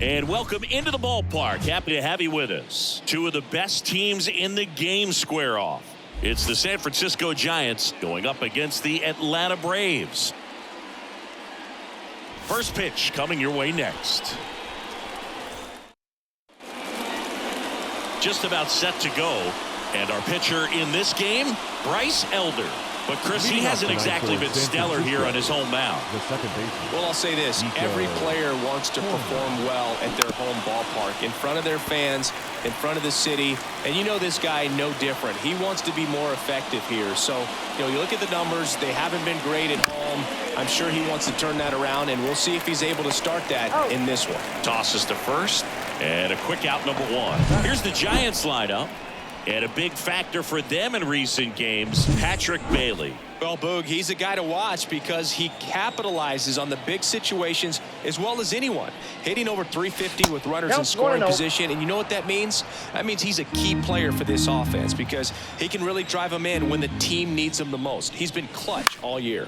And welcome into the ballpark. Happy to have you with us. Two of the best teams in the game square off. It's the San Francisco Giants going up against the Atlanta Braves. First pitch coming your way next. Just about set to go. And our pitcher in this game, Bryce Elder. But Chris, he hasn't exactly been stellar here on his home mound. Well, I'll say this. Every player wants to perform well at their home ballpark, in front of their fans, in front of the city. And you know this guy no different. He wants to be more effective here. So, you look at the numbers. They haven't been great at home. I'm sure he wants to turn that around, and we'll see if he's able to start that in this one. Tosses to first, and a quick out number one. Here's the Giants lineup. And a big factor for them in recent games, Patrick Bailey. Well, Boog, he's a guy to watch because he capitalizes on the big situations as well as anyone. Hitting over 350 with runners in scoring position. And you know what that means? That means he's a key player for this offense because he can really drive them in when the team needs him the most. He's been clutch all year.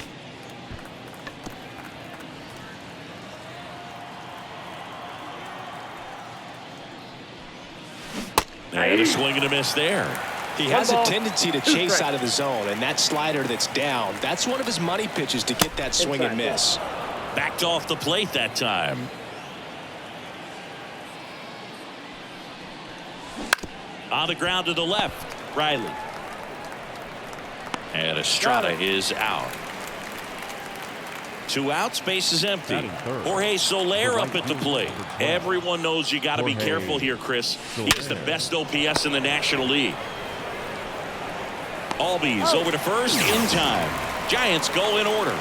And a swing and a miss there. He has a tendency to chase out of the zone, and that slider that's down, that's one of his money pitches to get that swing and miss. Backed off the plate that time. On the ground to the left, Riley. And Estrada is out. 2 outs, base is empty. Jorge Soler up at the plate. Everyone knows you got to be careful here, Chris. He's the best OPS in the National League. Albies over to first in time. Giants go in order.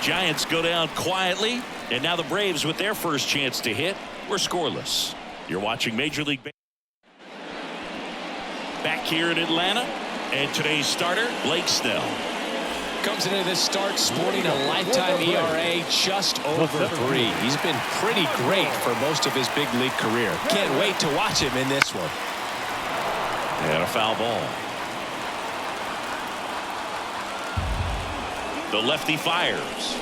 Giants go down quietly, and now the Braves with their first chance to hit. We're scoreless. You're watching Major League Baseball. Back here in Atlanta, and today's starter, Blake Snell. Comes into this start sporting a lifetime ERA just over 3. He's been pretty great for most of his big league career. Can't wait to watch him in this one. And a foul ball. The lefty fires.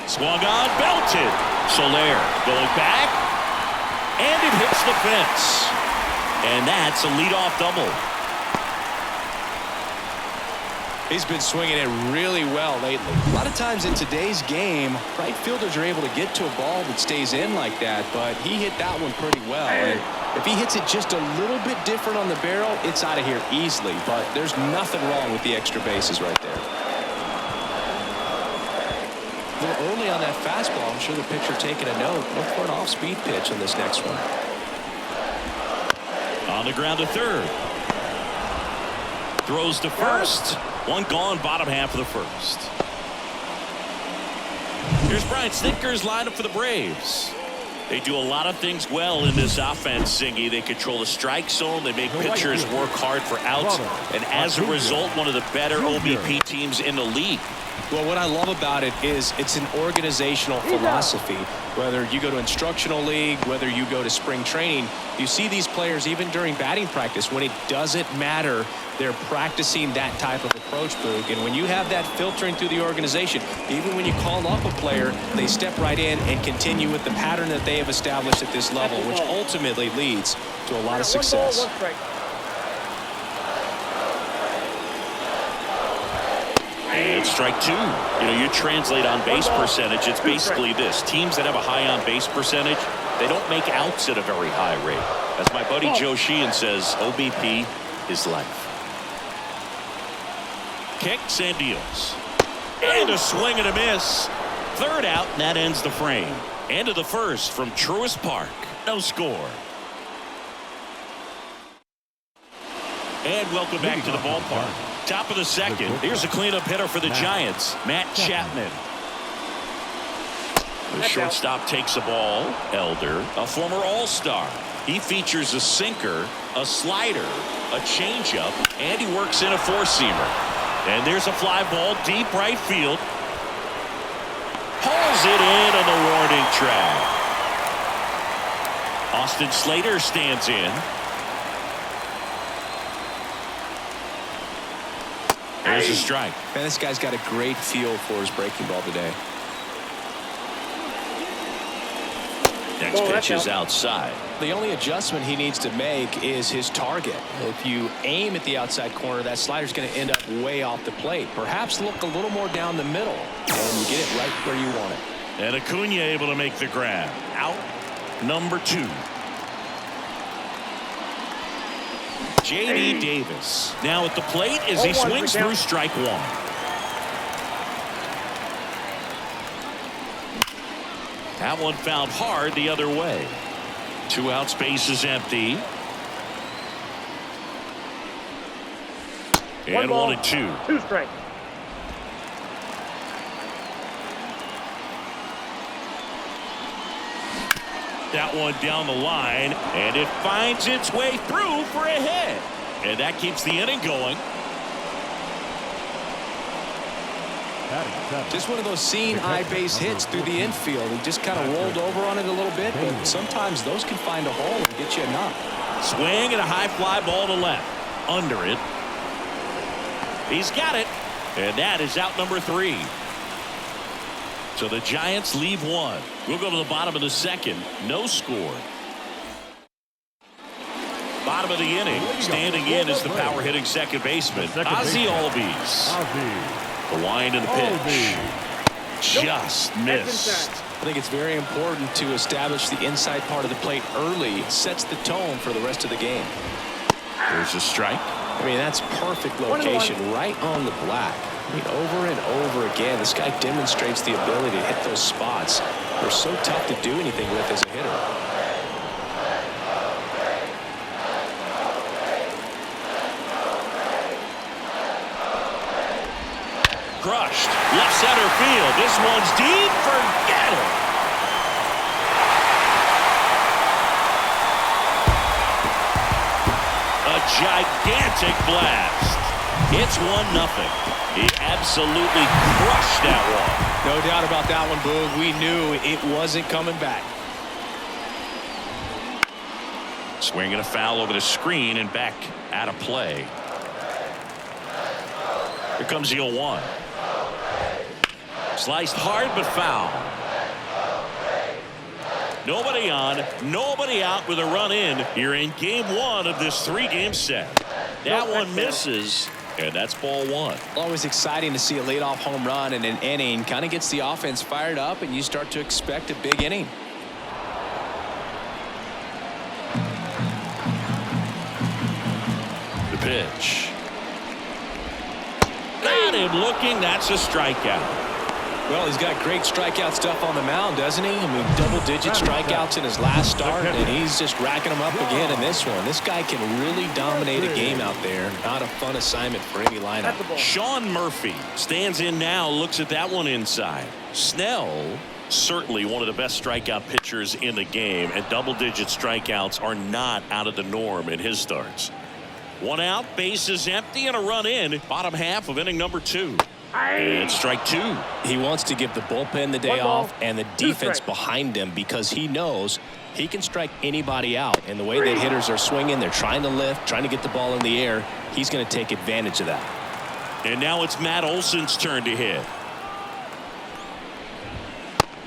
Swung on, belted. Soler going back, and it hits the fence. And that's a leadoff double. He's been swinging it really well lately. A lot of times in today's game, right fielders are able to get to a ball that stays in like that, but he hit that one pretty well. And if he hits it just a little bit different on the barrel, it's out of here easily. But there's nothing wrong with the extra bases right there. A little early on that fastball. I'm sure the pitcher taking a note. Look for an off-speed pitch on this next one. On the ground to third. Throws to first. One gone, bottom half of the first. Here's Brian Snitker's lineup for the Braves. They do a lot of things well in this offense, Singy. They control the strike zone. They make pitchers work hard for outs. And as a result, one of the better OBP teams in the league. Well, what I love about it is it's an organizational philosophy. Whether you go to instructional league, whether you go to spring training, you see these players even during batting practice. When it doesn't matter, they're practicing that type of approach, Boog. And when you have that filtering through the organization, even when you call up a player, they step right in and continue with the pattern that they have established at this level, which ultimately leads to a lot of success. And strike 2. You translate on base percentage. It's basically this. Teams that have a high on base percentage, they don't make outs at a very high rate. As my buddy Joe Sheehan says, OBP is life. Kicks and deals. And a swing and a miss. Third out, and that ends the frame. End of the first from Truist Park. No score. And welcome back to the ballpark. Top of the second. Here's a cleanup hitter for the Giants, Matt Chapman. The shortstop takes a ball. Elder, a former All-Star. He features a sinker, a slider, a changeup, and he works in a four-seamer. And there's a fly ball deep right field. Hauls it in on the warning track. Austin Slater stands in. There's a strike. Man, this guy's got a great feel for his breaking ball today. Next pitch is outside. The only adjustment he needs to make is his target. If you aim at the outside corner, that slider's going to end up way off the plate. Perhaps look a little more down the middle, and you get it right where you want it. And Acuna able to make the grab. Out number 2. J.D. Davis now at the plate as he swings through strike 1. That one fouled hard the other way. 2 outs, base is empty. And 1-2. 2 strikes. That one down the line, and it finds its way through for a hit. And that keeps the inning going. Just one of those seeing eye base hits through the infield. He just kind of rolled over on it a little bit, but sometimes those can find a hole and get you a knock. Swing and a high fly ball to left. Under it. He's got it. And that is out number 3. So the Giants leave 1. We'll go to the bottom of the 2nd. No score. Bottom of the inning. Standing in is the power hitting second baseman, Ozzie Albies. The wind and the pitch. Just missed. I think it's very important to establish the inside part of the plate early. It sets the tone for the rest of the game. There's a strike. I mean, that's perfect location, right on the black. I mean, over and over again, this guy demonstrates the ability to hit those spots. They're so tough to do anything with as a hitter. Crushed. Left center field. This one's deep. Forget it. A gigantic blast. It's 1-0. He absolutely crushed that one. No doubt about that one, Boog. We knew it wasn't coming back. Swinging a foul over the screen and back out of play. Here comes the 0-1. Sliced hard but foul. Nobody on, nobody out with a run in. You're in game 1 of this 3-game set. That one misses, and that's ball 1. Always exciting to see a leadoff home run in an inning. Kind of gets the offense fired up, and you start to expect a big inning. The pitch. Got him looking. That's a strikeout. Well, he's got great strikeout stuff on the mound, doesn't he? I mean, double-digit strikeouts in his last start, and he's just racking them up again in this one. This guy can really dominate a game out there. Not a fun assignment for any lineup. Sean Murphy stands in now, looks at that one inside. Snell, certainly one of the best strikeout pitchers in the game, and double-digit strikeouts are not out of the norm in his starts. 1 out, base is empty, and a run in. Bottom half of inning number 2. And strike 2. He wants to give the bullpen the day off and the defense behind him because he knows he can strike anybody out. And the way that hitters are swinging, they're trying to lift, trying to get the ball in the air. He's going to take advantage of that. And now it's Matt Olson's turn to hit.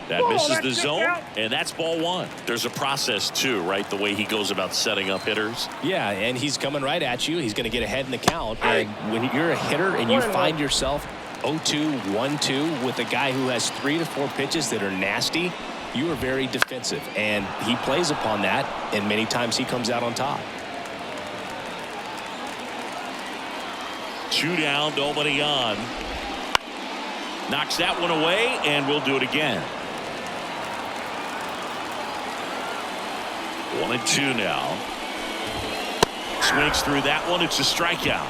That misses the zone, and that's ball 1. There's a process, too, right? The way he goes about setting up hitters. Yeah, and he's coming right at you. He's going to get ahead in the count. And when you're a hitter and you find yourself 0-2, 1-2 with a guy who has 3 to 4 pitches that are nasty, you are very defensive. And he plays upon that, and many times he comes out on top. 2 down, nobody on. Knocks that one away, and we'll do it again. 1-2 now. Swings through that one. It's a strikeout.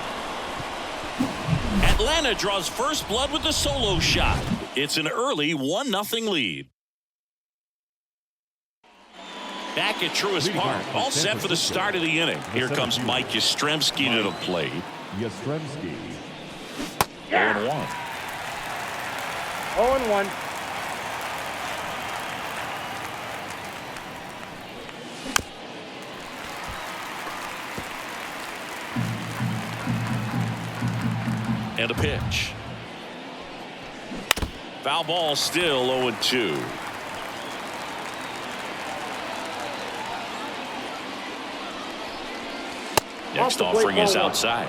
Atlanta draws first blood with the solo shot. It's an early 1-0 lead. Back at Truist Park, all set for the start of the inning. Here comes Mike Yastrzemski to the plate. Yastrzemski. 0-1. 0-1. And a pitch. Foul ball, still 0-2. Next offering is outside.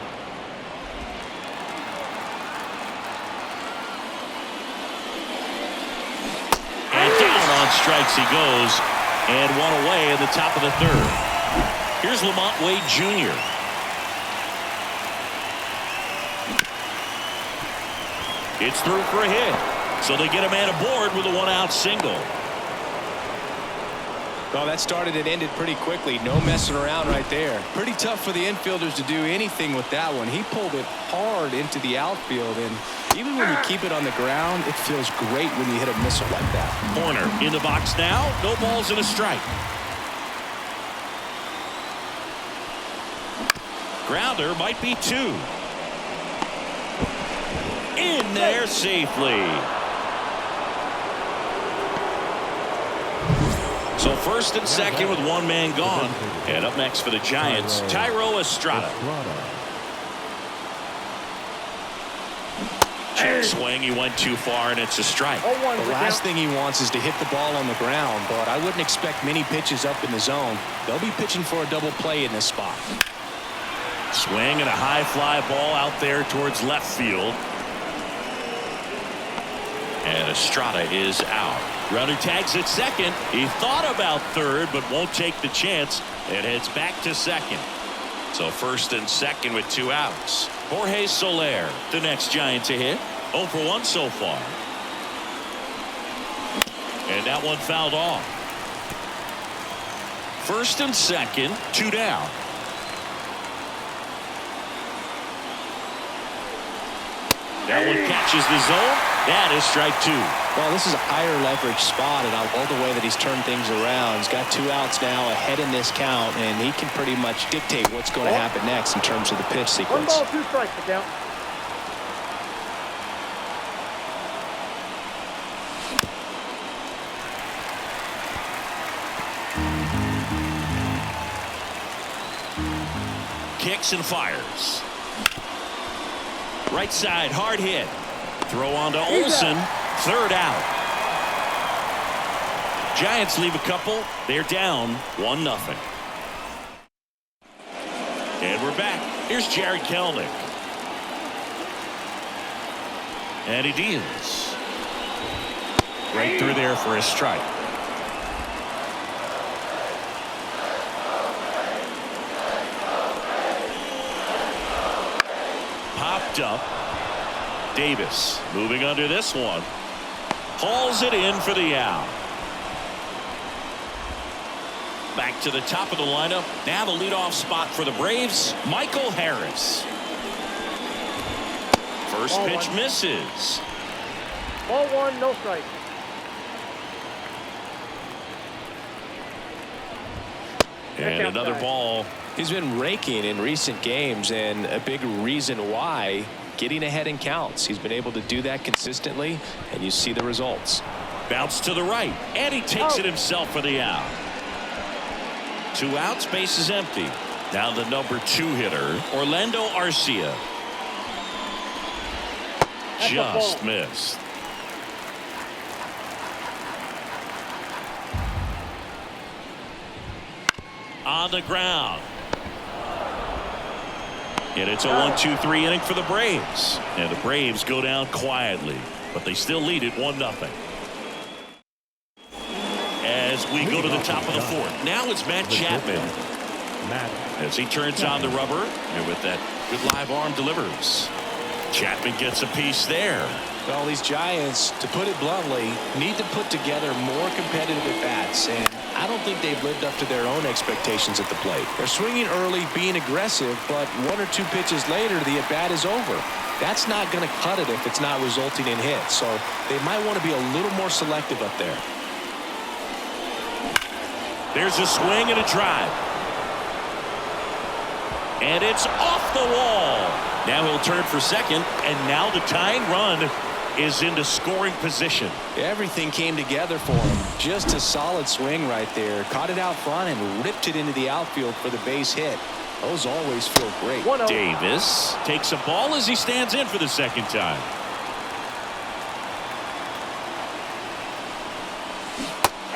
And down on strikes he goes. And one away in the top of the third. Here's Lamont Wade Jr. It's through for a hit. So they get a man aboard with a one-out single. Well, that started and ended pretty quickly. No messing around right there. Pretty tough for the infielders to do anything with that one. He pulled it hard into the outfield, and even when you keep it on the ground, it feels great when you hit a missile like that. Corner in the box now. No balls and a strike. Grounder might be two. In there safely. So first and second with one man gone. And up next for the Giants, Thairo Estrada. Check swing, he went too far, and it's a strike. The last thing he wants is to hit the ball on the ground, but I wouldn't expect many pitches up in the zone. They'll be pitching for a double play in this spot. Swing and a high fly ball out there towards left field. And Estrada is out. Runner tags at second. He thought about third, but won't take the chance and heads back to second. So first and second with two outs. Jorge Soler, the next Giant to hit. 0 for 1 so far. And that one fouled off. First and second, two down. That one catches the zone. That is strike two. Well, this is a higher leverage spot, and I love the way that he's turned things around. He's got two outs now ahead in this count, and he can pretty much dictate what's going to happen next in terms of the pitch sequence. 1 ball, 2 strikes to count. Kicks and fires. Right side, hard hit. Throw on to Olsen. Third out. Giants leave a couple. They're down 1-0. And we're back. Here's Jared Kelnick. And he deals. Right through there for a strike. Popped up. Davis moving under this one. Hauls it in for the out. Back to the top of the lineup. Now the leadoff spot for the Braves, Michael Harris. First Ball pitch one. misses. Ball 1, no strike. And another ball. He's been raking in recent games, and a big reason why, getting ahead in counts. He's been able to do that consistently, and you see the results. Bounce to the right, and he takes it himself for the out. 2 outs, base is empty. Now the number 2 hitter, Orlando Arcia. Just missed. On the ground. And it's a 1-2-3 inning for the Braves. And the Braves go down quietly, but they still lead it 1-0. As we go to the top of the 4th. Now it's Matt Chapman. As he turns on the rubber, and with that good live arm delivers. Chapman gets a piece there. Well, these Giants, to put it bluntly, need to put together more competitive at-bats, and I don't think they've lived up to their own expectations at the plate. They're swinging early, being aggressive, but 1 or 2 pitches later, the at-bat is over. That's not going to cut it if it's not resulting in hits, so they might want to be a little more selective up there. There's a swing and a drive. And it's off the wall. Now he'll turn for second, and now the tying run is into scoring position. Everything came together for him. Just a solid swing right there. Caught it out front and ripped it into the outfield for the base hit. Those always feel great. Davis takes a ball as he stands in for the second time.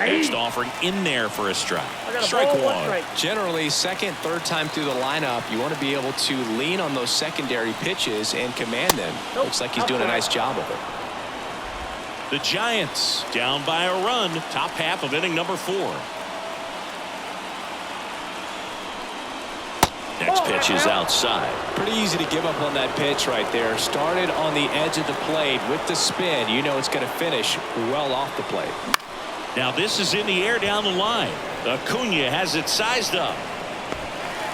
Next offering in there for a strike. Strike one. Strike. Generally, second, third time through the lineup, you want to be able to lean on those secondary pitches and command them. Looks like he's doing a nice job of it. The Giants down by a run, top half of inning number 4. Next pitch is outside. Pretty easy to give up on that pitch right there. Started on the edge of the plate with the spin. You know it's going to finish well off the plate. Now this is in the air down the line. Acuna has it sized up.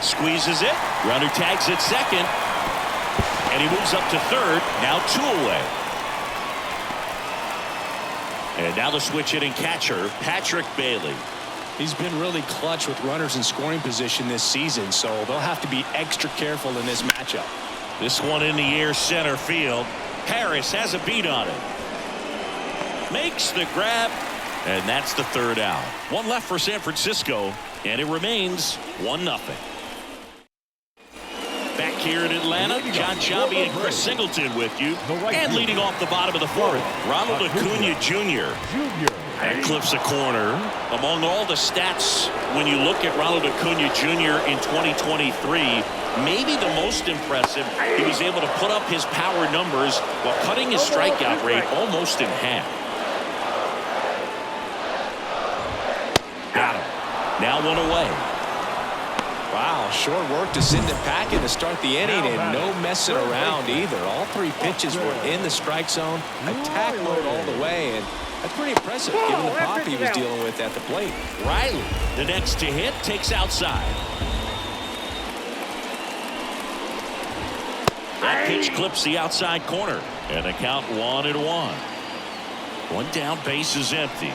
Squeezes it. Runner tags at second. And he moves up to third. Now 2 away. And now the switch hitting catcher, Patrick Bailey. He's been really clutch with runners in scoring position this season, so they'll have to be extra careful in this matchup. This one in the air center field. Harris has a beat on it. Makes the grab. And that's the third out. One left for San Francisco, and it remains 1-0. Back here in Atlanta, John Sciambi and Chris Singleton with you. And leading off the bottom of the 4th, Ronald Acuna Jr. That clips a corner. Among all the stats, when you look at Ronald Acuna Jr. in 2023, maybe the most impressive, he was able to put up his power numbers while cutting his strikeout rate almost in half. Got him. Now 1 away. Wow, short work to send it packing to start the inning, and no messing around either. All 3 pitches were in the strike zone, attack mode all the way, and that's pretty impressive given the pop he was dealing with at the plate. Riley, the next to hit, takes outside. That pitch clips the outside corner, and the count 1-1. 1 down, base is empty.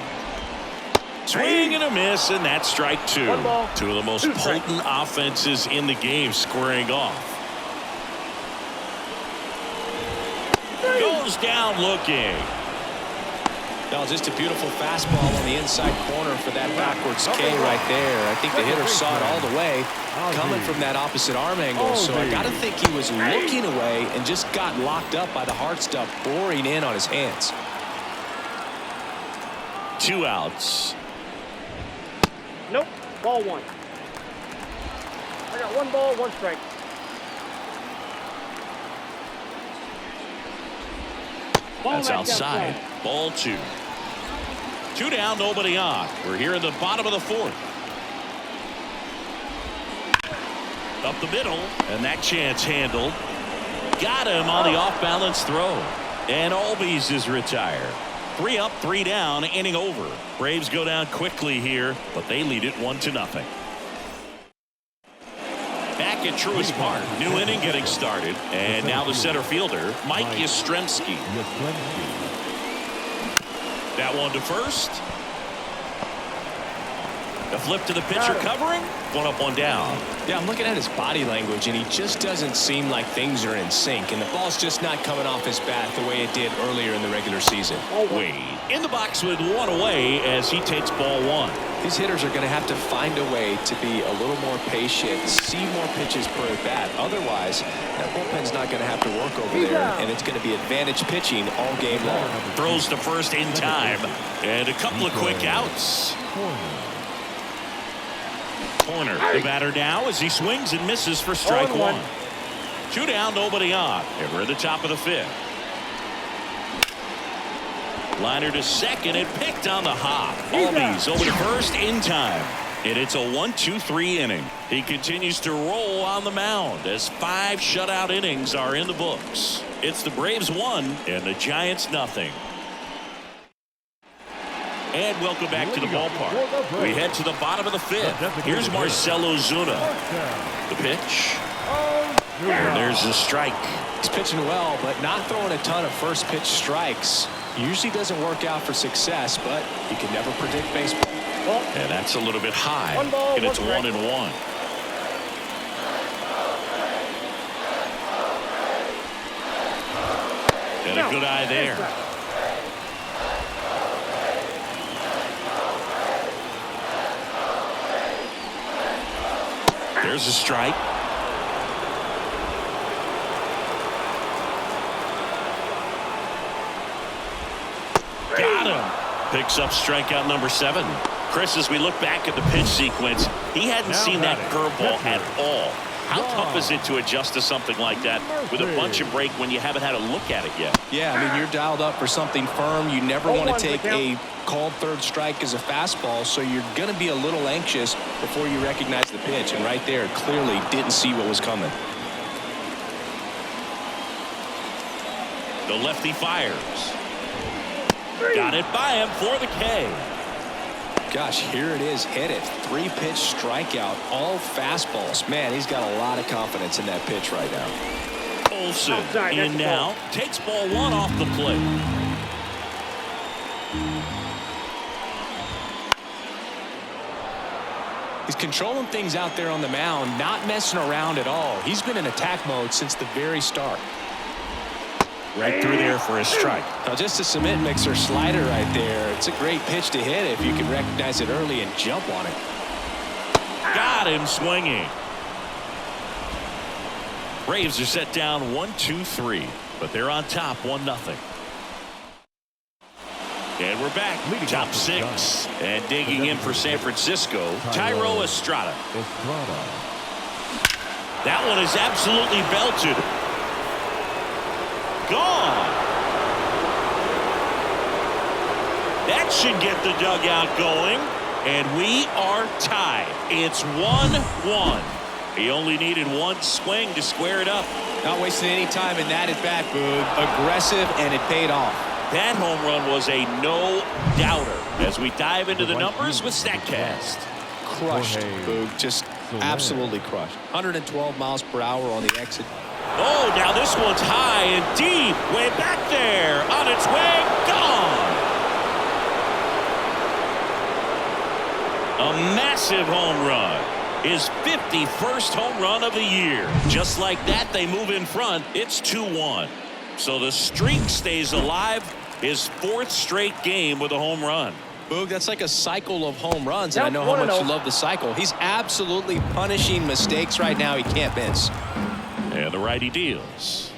Swing and a miss, and that's strike 2. 2 of the most potent offenses in the game squaring off. Goes down looking. No, just a beautiful fastball on the inside corner for that backwards K right there. I think the hitter saw it all the way coming from that opposite arm angle. So I got to think he was looking away and just got locked up by the hard stuff boring in on his hands. 2 outs. Nope. Ball 1. I got 1 ball, 1 strike. That's outside. Ball 2. 2 down, nobody on. We're here in the bottom of the 4th. Up the middle, and that chance handled. Got him on the off-balance throw. And Albies is retired. 3 up, 3 down, inning over. Braves go down quickly here, but they lead it 1-0. Back at Truist Park, new inning getting started, and now the center fielder, Mike Yastrzemski. That one to first. The flip to the pitcher covering. 1 up, 1 down. Yeah, I'm looking at his body language, and he just doesn't seem like things are in sync, and the ball's just not coming off his bat the way it did earlier in the regular season. Wade in the box with 1 away as he takes ball 1. These hitters are going to have to find a way to be a little more patient, see more pitches per at bat. Otherwise, that bullpen's not going to have to work over there, and it's going to be advantage pitching all game long. Throws to first in time, and a couple of quick outs. Corner, the batter now as he swings and misses for strike 1. 2 down, nobody on, and we're at the top of the 5th. Liner to second and picked on the hop. Albies over to first in time. And it's a 1-2-3 inning. He continues to roll on the mound as 5 shutout innings are in the books. It's the Braves 1 and the Giants 0. And welcome back to the ballpark. We head to the bottom of the 5th. Here's Marcell Ozuna. The pitch. And there's the strike. He's pitching well, but not throwing a ton of first pitch strikes. Usually doesn't work out for success, but you can never predict baseball. And that's a little bit high. And it's 1-1. And a good eye there. There's a strike. Got him. Picks up strikeout number 7. Chris, as we look back at the pitch sequence, he hadn't seen that curveball at all. How tough is it to adjust to something like that with a bunch of break when you haven't had a look at it yet? Yeah, I mean, you're dialed up for something firm. You never want to take a called third strike as a fastball, so you're going to be a little anxious before you recognize the pitch. And right there, clearly didn't see what was coming. The lefty fires. Got it by him for the K. Gosh, here it is. Hit it. 3-pitch strikeout. All fastballs. Man, he's got a lot of confidence in that pitch right now. Olsen in now. Takes ball 1 off the plate. He's controlling things out there on the mound, not messing around at all. He's been in attack mode since the very start. Right through there for a strike. Now just a cement mixer slider right there. It's a great pitch to hit if you can recognize it early and jump on it. Got him swinging. Braves are set down 1-2-3, but they're on top 1-0. And we're back. Top 6. And digging in for San Francisco, Thairo Estrada. That one is absolutely belted. Gone. That should get the dugout going. And we are tied. It's 1-1. He only needed one swing to square it up. Not wasting any time in that at bat, Boog. Aggressive, and it paid off. That home run was a no-doubter. As we dive into the numbers with StatCast. Crushed, Boog. Just absolutely crushed. 112 miles per hour on the exit. Oh, now this one's high and deep. Way back there. On its way. Gone. A massive home run. His 51st home run of the year. Just like that, they move in front. It's 2-1. So the streak stays alive. His 4th straight game with a home run. Boog, that's like a cycle of home runs, and I know how much you love the cycle. He's absolutely punishing mistakes right now he can't miss. And the righty deals.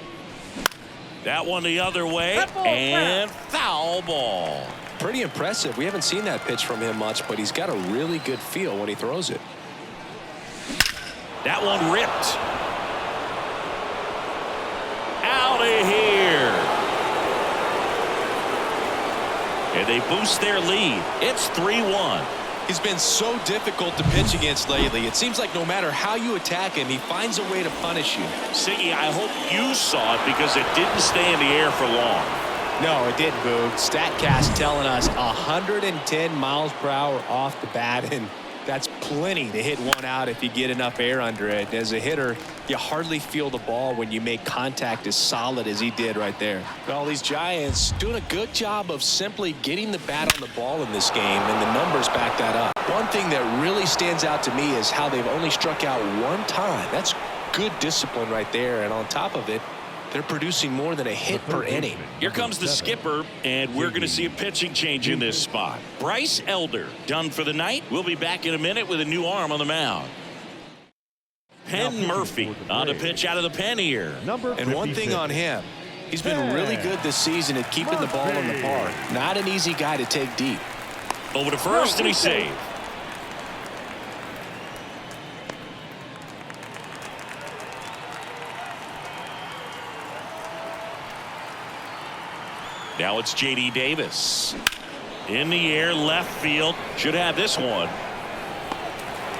That one the other way, and foul ball. Pretty impressive. We haven't seen that pitch from him much, but he's got a really good feel when he throws it. That one ripped. Out of here. And they boost their lead. It's 3-1. He's been so difficult to pitch against lately. It seems like no matter how you attack him, he finds a way to punish you. Siggy, I hope you saw it because it didn't stay in the air for long. No, it didn't, Boog. StatCast telling us 110 miles per hour off the bat, and that's plenty to hit one out if you get enough air under it. As a hitter, you hardly feel the ball when you make contact as solid as he did right there. Well, these Giants doing a good job of simply getting the bat on the ball in this game, and the numbers back that up. One thing that really stands out to me is how they've only struck out one time. That's good discipline right there, and on top of it, they're producing more than a hit per inning. Here comes the skipper, and we're going to see a pitching change in this spot. Bryce Elder done for the night. We'll be back in a minute with a new arm on the mound. Penn Murphy on a pitch out of the pen here. And one thing on him, he's been really good this season at keeping the ball in the park. Not an easy guy to take deep. Over to first, and he saved. Now it's J.D. Davis. In the air, left field. Should have this one.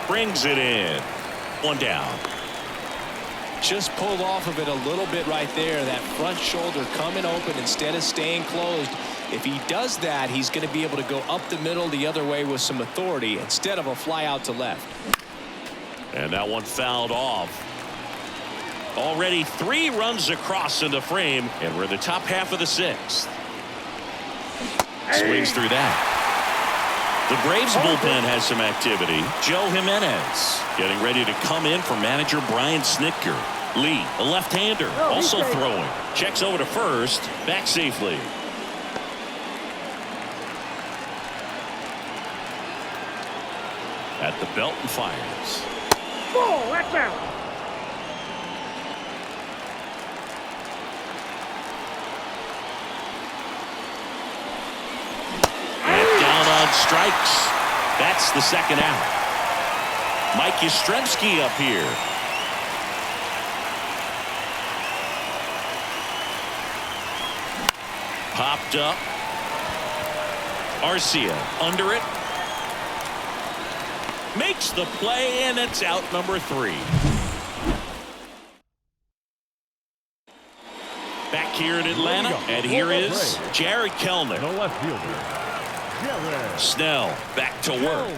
Brings it in. One down. Just pulled off of it a little bit right there. That front shoulder coming open instead of staying closed. If he does that, he's going to be able to go up the middle the other way with some authority instead of a fly out to left. And that one fouled off. Already 3 runs across in the frame, and we're in the top half of the 6th. Swings through that. The Braves bullpen has some activity. Joe Jimenez getting ready to come in for manager Brian Snitker. Lee, a left-hander, also throwing. Checks over to first, back safely. At the belt and fires. Ball, that's out. On strikes. That's the second out. Mike Yastrzemski up here. Popped up. Arcia under it. Makes the play, and it's out number 3. Back here in Atlanta, and here is Jared Kellner. The left fielder, Snell back to work.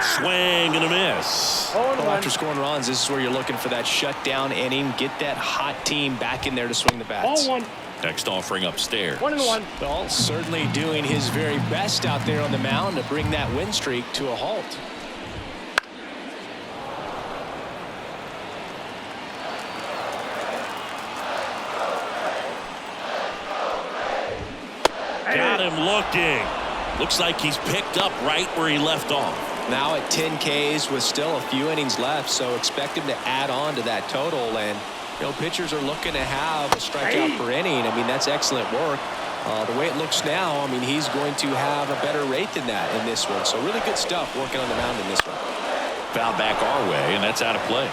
Swing and a miss. Well, after scoring runs, this is where you're looking for that shutdown inning. Get that hot team back in there to swing the bats. Ball 1. Next offering upstairs. 1-1. Well, certainly doing his very best out there on the mound to bring that win streak to a halt. Got him looking. Looks like he's picked up right where he left off. Now at 10 Ks with still a few innings left, so expect him to add on to that total. And you know, pitchers are looking to have a strikeout per inning. I mean, that's excellent work. The way it looks now, I mean, he's going to have a better rate than that in this one. So really good stuff working on the mound in this one. Foul back our way, and that's out of play.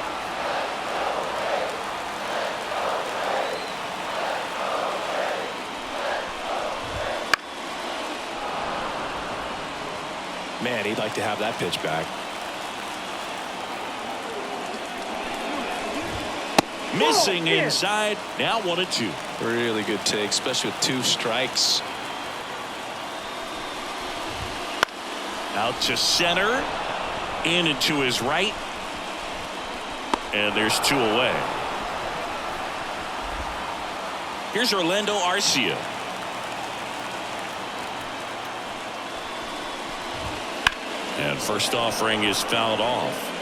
Man, he'd like to have that pitch back. Missing inside. Now 1-2. Really good take, especially with 2 strikes. Out to center. In and to his right. And there's 2 away. Here's Orlando Arcia. And first offering is fouled off.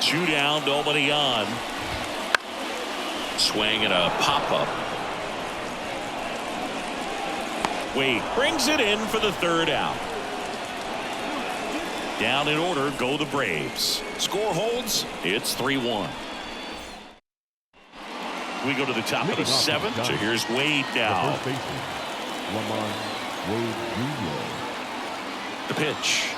2 down, nobody on. Swing and a pop-up. Wade brings it in for the 3rd out. Down in order go the Braves. Score holds. It's 3-1. We go to the top of the 7th. So here's Wade now. The pitch.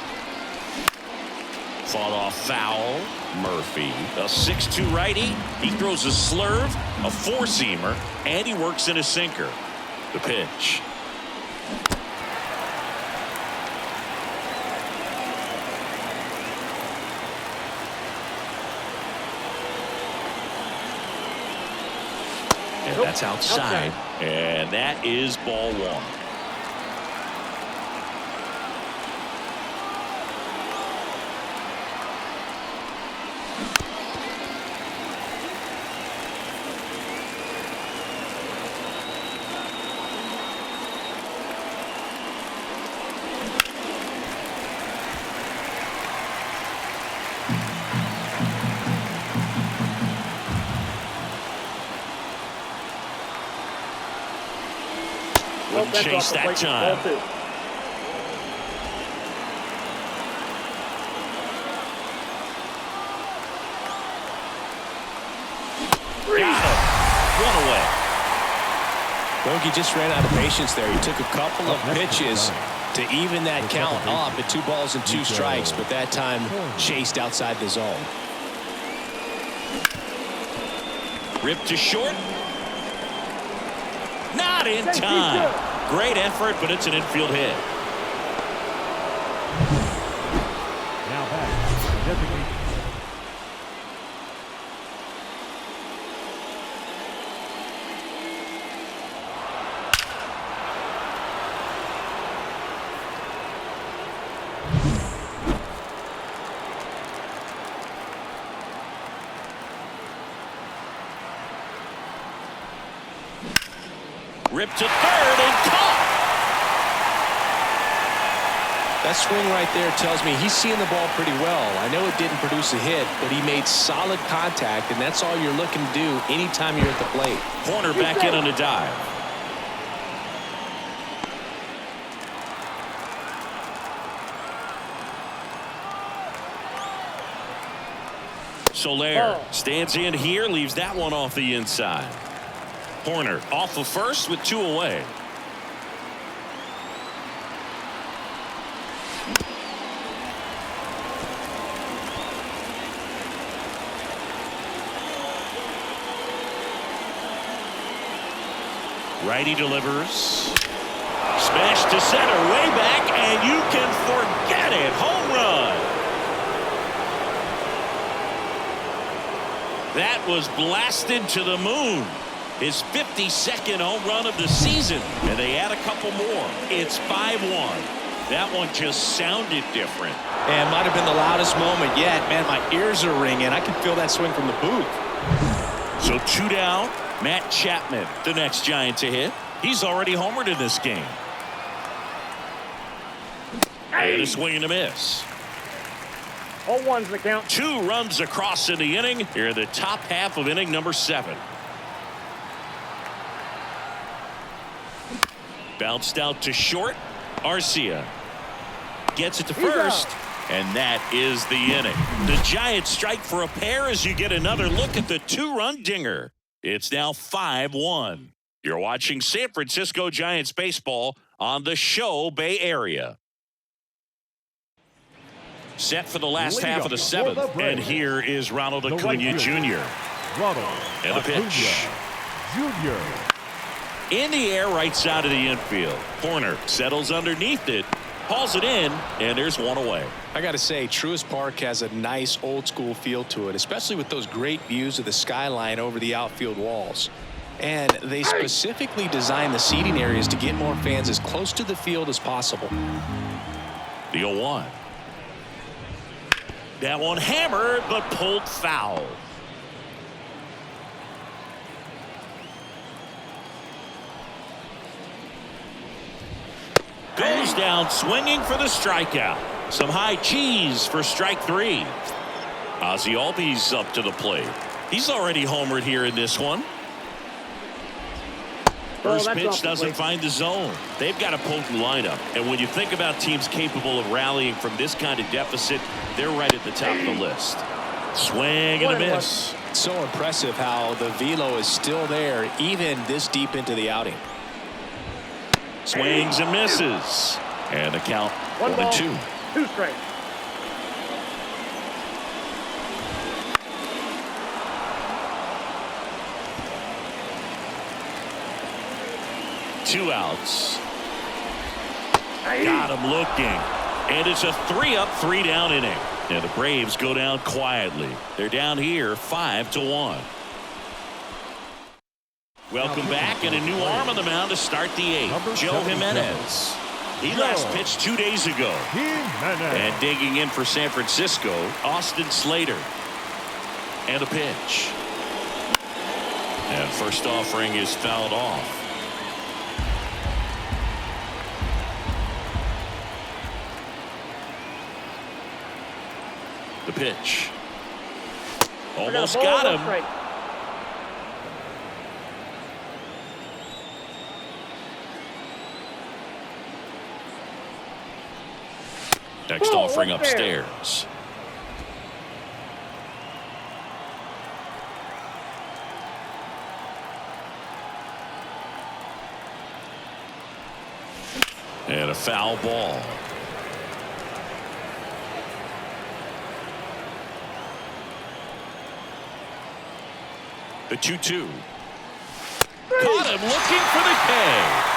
Fought off foul. Murphy, a 6'2" righty. He throws a slurve, a 4-seamer, and he works in a sinker. The pitch. And that's outside. And that is ball 1. Wouldn't chase that time. Got him. 1 away. Bogey just ran out of patience there. He took a couple of pitches to even that count up at 2 balls and 2 strikes, but that time chased outside the zone. Ripped to short. Not in time. Great effort, but it's an infield hit. now back, designated. Ripped to 3rd and caught. That swing right there tells me he's seeing the ball pretty well. I know it didn't produce a hit, but he made solid contact, and that's all you're looking to do anytime you're at the plate. Corner back in on a dive. Soler stands in here, leaves that one off the inside. Horner off of first with 2 away. Righty delivers. Smash to center, way back, and you can forget it. Home run. That was blasted to the moon. His 52nd home run of the season, and they add a couple more. It's 5-1. That one just sounded different. And might have been the loudest moment yet. Man, my ears are ringing. I can feel that swing from the booth. So 2 down. Matt Chapman, the next Giant to hit. He's already homered in this game. And a swing and a miss. 0-1's the count. 2 runs across in the inning. Here in the top half of inning number 7. Bounced out to short. Arcia gets it to first, and that is the inning. The Giants strike for a pair as you get another look at the 2-run dinger. It's now 5-1. You're watching San Francisco Giants baseball on the Show Bay Area. Set for the last half of the 7th, and here is Ronald Acuna Jr. And the pitch. Jr. In the air, right side of the infield. Corner settles underneath it, hauls it in, and there's one away. I got to say, Truist Park has a nice old school feel to it, especially with those great views of the skyline over the outfield walls. And they specifically designed the seating areas to get more fans as close to the field as possible. The 0-1. That one hammered, but pulled foul. Goes down swinging for the strikeout. Some high cheese for strike 3. Ozzie Albies up to the plate. He's already homered here in this one. First pitch doesn't find the zone. They've got a potent lineup. And when you think about teams capable of rallying from this kind of deficit, they're right at the top of the list. Swing and a miss. So impressive how the velo is still there even this deep into the outing. Swings and misses. And the count 1-2. 2 straight. Two outs. Got him looking. And it's a 3-up, 3-down inning. And the Braves go down quietly. They're down here 5-1. Welcome back, and a new arm on the mound to start the 8th. Joe Jimenez. He last pitched 2 days ago. And digging in for San Francisco, Austin Slater. And a pitch. And first offering is fouled off. The pitch. Almost got him. Right. Next offering upstairs. And a foul ball. The 2-2. Caught him looking for the K.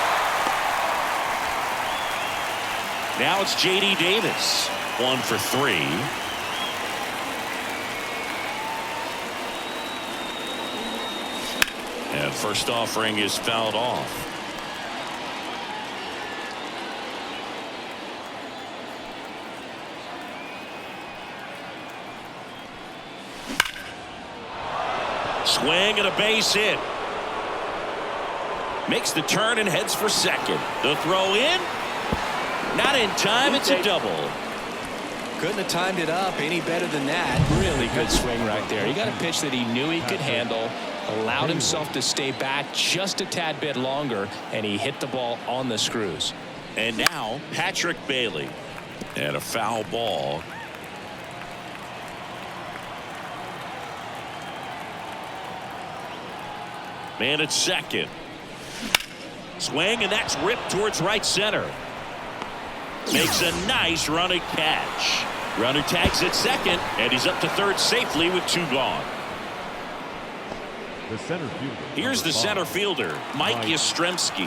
Now it's J.D. Davis. 1 for 3. And first offering is fouled off. Swing and a base hit. Makes the turn and heads for second. The throw in. Not in time. It's a double. Couldn't have timed it up any better than that. Really good swing right there. He got a pitch that he knew he could handle, allowed himself to stay back just a tad bit longer, and he hit the ball on the screws. And now Patrick Bailey. And a foul ball. Man at second. Swing, and that's ripped towards right center. Makes a nice running catch. Runner tags at second, and he's up to third safely with 2 gone. The center fielder. Here's the center fielder, Mike Yastrzemski.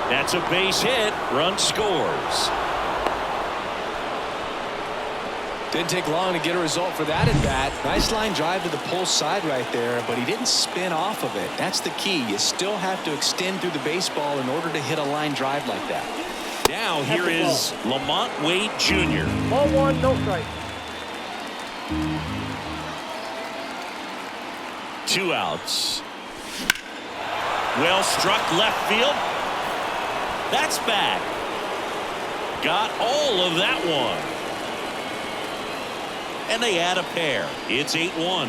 That's a base hit. Run scores. Didn't take long to get a result for that at bat. Nice line drive to the pull side right there, but he didn't spin off of it. That's the key. You still have to extend through the baseball in order to hit a line drive like that. Now here is Lamont Wade Jr. Ball one, no strike. 2 outs. Well struck left field. That's back. Got all of that one. And they add a pair. It's 8-1.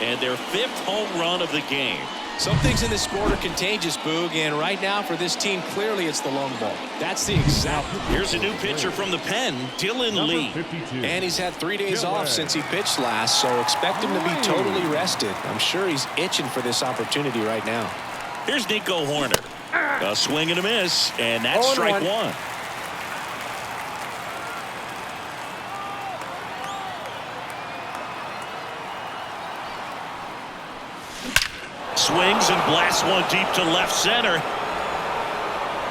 And their 5th home run of the game. Some things in this sport are contagious, Boog, and right now for this team, clearly it's the long ball. That's the exact. Here's a new pitcher from the pen, Dylan Lee. 52. And he's had 3 days off since he pitched last, so expect him to be totally rested. I'm sure he's itching for this opportunity right now. Here's Nico Horner. A swing and a miss, and that's strike 1. Swings and blasts one deep to left center.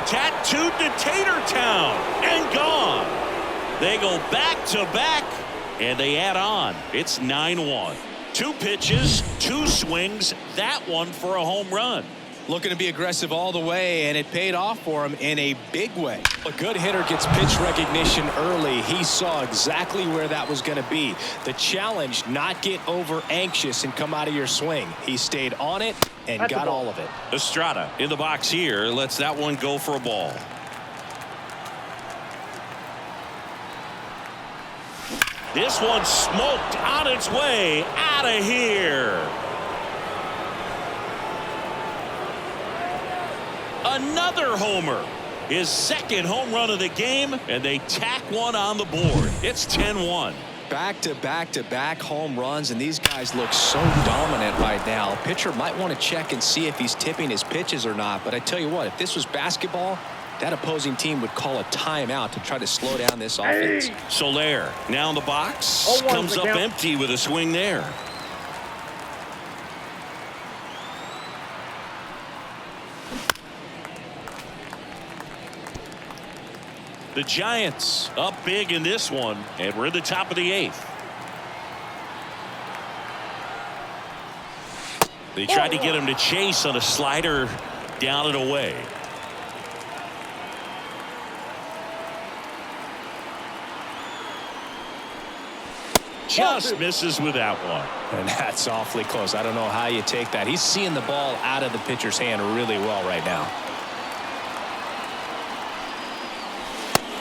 Tattooed to Tater Town and gone. They go back to back and they add on. It's 9-1. 2 pitches, 2 swings, that one for a home run. Looking to be aggressive all the way, and it paid off for him in a big way. A good hitter gets pitch recognition early. He saw exactly where that was going to be. The challenge, not get over anxious and come out of your swing. He stayed on it and got all of it. Estrada in the box here lets that one go for a ball. This one smoked on its way out of here. Another homer. His 2nd home run of the game, and they tack one on the board. It's 10-1. Back-to-back home runs, and these guys look so dominant right now. Pitcher might want to check and see if he's tipping his pitches or not, but I tell you what, if this was basketball, that opposing team would call a timeout to try to slow down this offense. Soler now in the box. Comes up empty with a swing there. The Giants up big in this one, and we're at the top of the 8th. They tried to get him to chase on a slider down and away. Just misses with that one. And that's awfully close. I don't know how you take that. He's seeing the ball out of the pitcher's hand really well right now.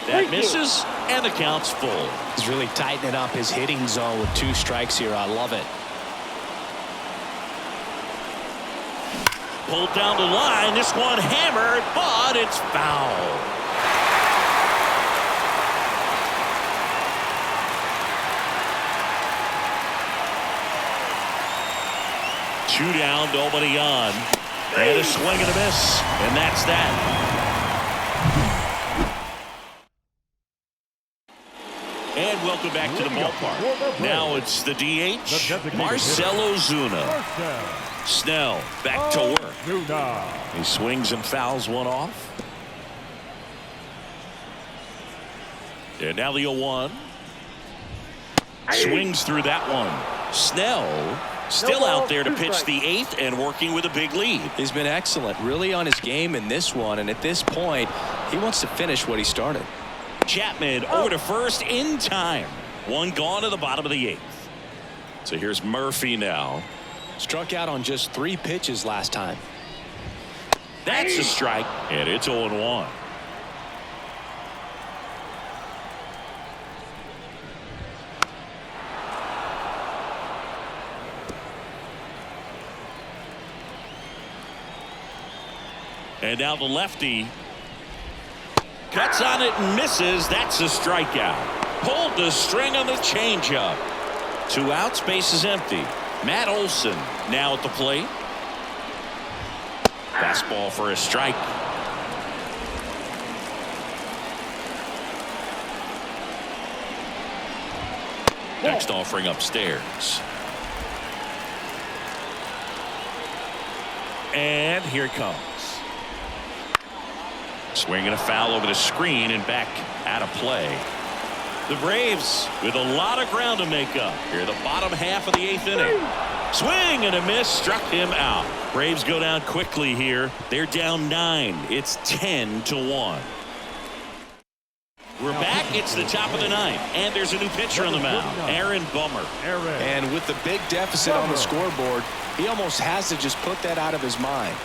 That misses, and the count's full. He's really tightening up his hitting zone with 2 strikes here. I love it. Pulled down the line. This one hammered, but it's foul. Two down, nobody on. And a swing and a miss, and that's that. And welcome back to the ballpark. Now it's the DH, Marcell Ozuna. Snell back to work. He swings and fouls one off. And now the 0-1. Swings through that one. Snell still out there to pitch the 8th and working with a big lead. He's been excellent, really on his game in this one, and at this point he wants to finish what he started. Chapman over to first in time. One gone to the bottom of the 8th. So here's Murphy now. Struck out on just 3 pitches last time. That's a strike, and it's 0-1. And now the lefty cuts on it and misses. That's a strikeout. Pulled the string on the changeup. 2 outs, base is empty. Matt Olson now at the plate. Fastball for a strike. Next offering upstairs. And here it comes. Swinging a foul over the screen and back out of play. The Braves with a lot of ground to make up here. The bottom half of the 8th inning. Swing and a miss, struck him out. Braves go down quickly here. They're down 9. It's 10-1. We're back. It's the top of the 9th, and there's a new pitcher on the mound, Aaron Bummer. And with the big deficit on the scoreboard, he almost has to just put that out of his mind.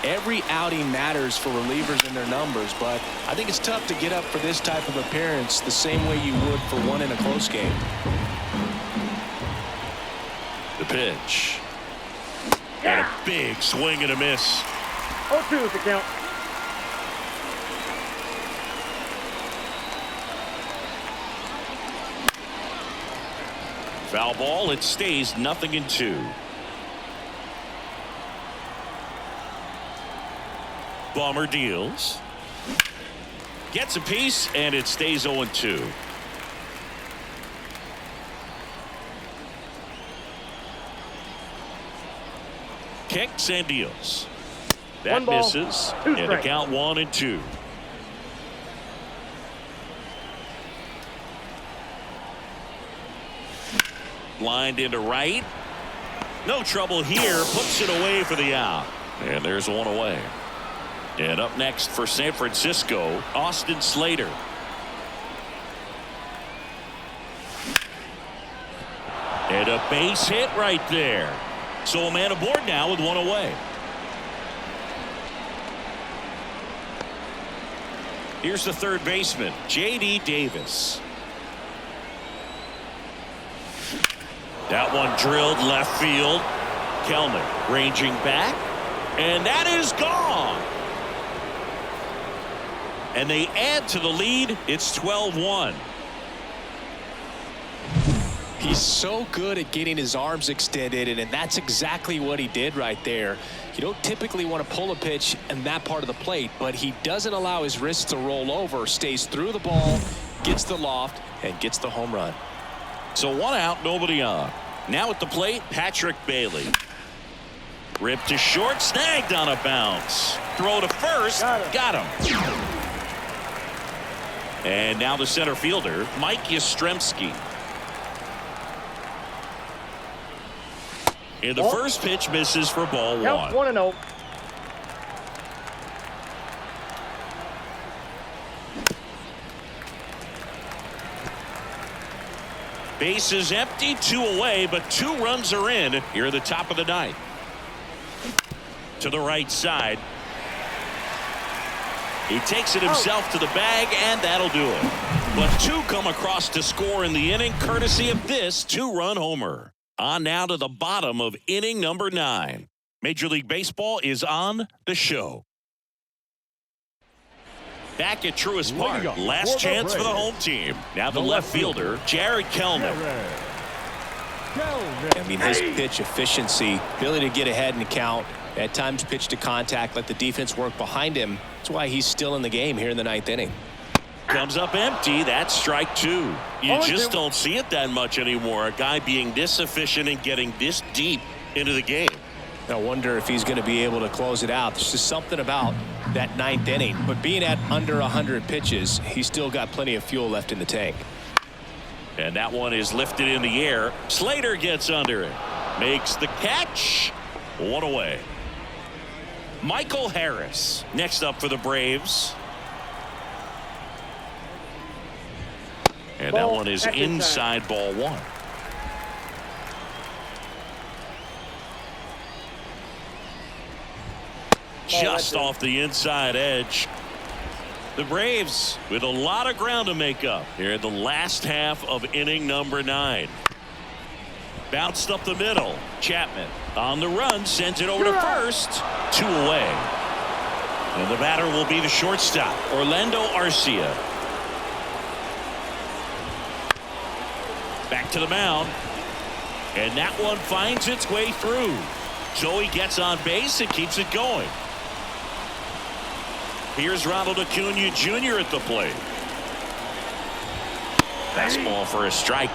Every outing matters for relievers and their numbers, but I think it's tough to get up for this type of appearance the same way you would for one in a close game. The pitch. And a big swing and a miss. 0-2 is the count. Foul ball. It stays 0-2. Bummer deals. Gets a piece, and it stays 0-2. Kicks and deals. That misses. And a count 1-2. Lined into right. No trouble here. Puts it away for the out. And there's one away. And up next for San Francisco, Austin Slater. And a base hit right there. So a man aboard now with one away. Here's the third baseman, J.D. Davis. That one drilled left field. Kelman ranging back. And that is gone. And they add to the lead. It's 12-1. He's so good at getting his arms extended, and that's exactly what he did right there. You don't typically want to pull a pitch in that part of the plate, but he doesn't allow his wrists to roll over, stays through the ball, gets the loft, and gets the home run. So one out, nobody on. Now at the plate, Patrick Bailey. Ripped to short, snagged on a bounce. Throw to first, got him. And now the center fielder, Mike Yastrzemski. And the first pitch misses for ball 1. 1-0. Base is empty, 2 away, but 2 runs are in here at the top of the 9th. To the right side. He takes it himself to the bag, and that'll do it. But 2 come across to score in the inning, courtesy of this 2-run homer. On now to the bottom of inning number 9. Major League Baseball is on the show. Back at Truist Park, last chance for the home team. Now the left fielder, Jared Kelman. I mean, his pitch efficiency, ability to get ahead in the count, at times pitch to contact, let the defense work behind him. That's why he's still in the game here in the 9th inning. Comes up empty. That's strike 2. You just don't see it that much anymore. A guy being this efficient and getting this deep into the game. I wonder if he's going to be able to close it out. There's just something about that 9th inning. But being at under 100 pitches, he's still got plenty of fuel left in the tank. And that one is lifted in the air. Slater gets under it. Makes the catch. 1 away. Michael Harris next up for the Braves. And that one is inside ball 1. Just off the inside edge. The Braves with a lot of ground to make up here in the last half of inning number 9. Bounced up the middle. Chapman on the run, sends it over to first. 2 away. And the batter will be the shortstop, Orlando Arcia. Back to the mound. And that one finds its way through. So he gets on base and keeps it going. Here's Ronald Acuna Jr. at the plate. Fastball for a strike.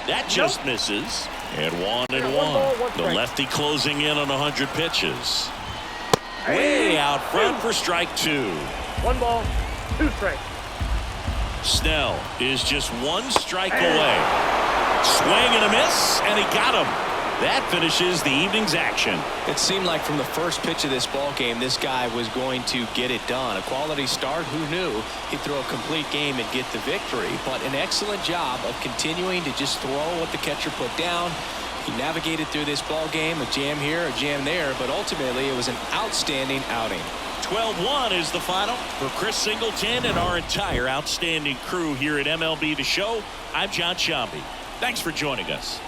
That just misses. And 1-1. ball, one The strike. lefty closing in on 100 pitches. Way out front for strike 2. 1 ball, 2 strikes. Snell is just 1 strike away. Swing and a miss, and he got him. That finishes the evening's action. It seemed like from the first pitch of this ball game, this guy was going to get it done. A quality start. Who knew he'd throw a complete game and get the victory? But an excellent job of continuing to just throw what the catcher put down. He navigated through this ball game, a jam here, a jam there, but ultimately it was an outstanding outing. 12-1 is the final. For Chris Singleton and our entire outstanding crew here at MLB The Show, I'm John Shambi. Thanks for joining us.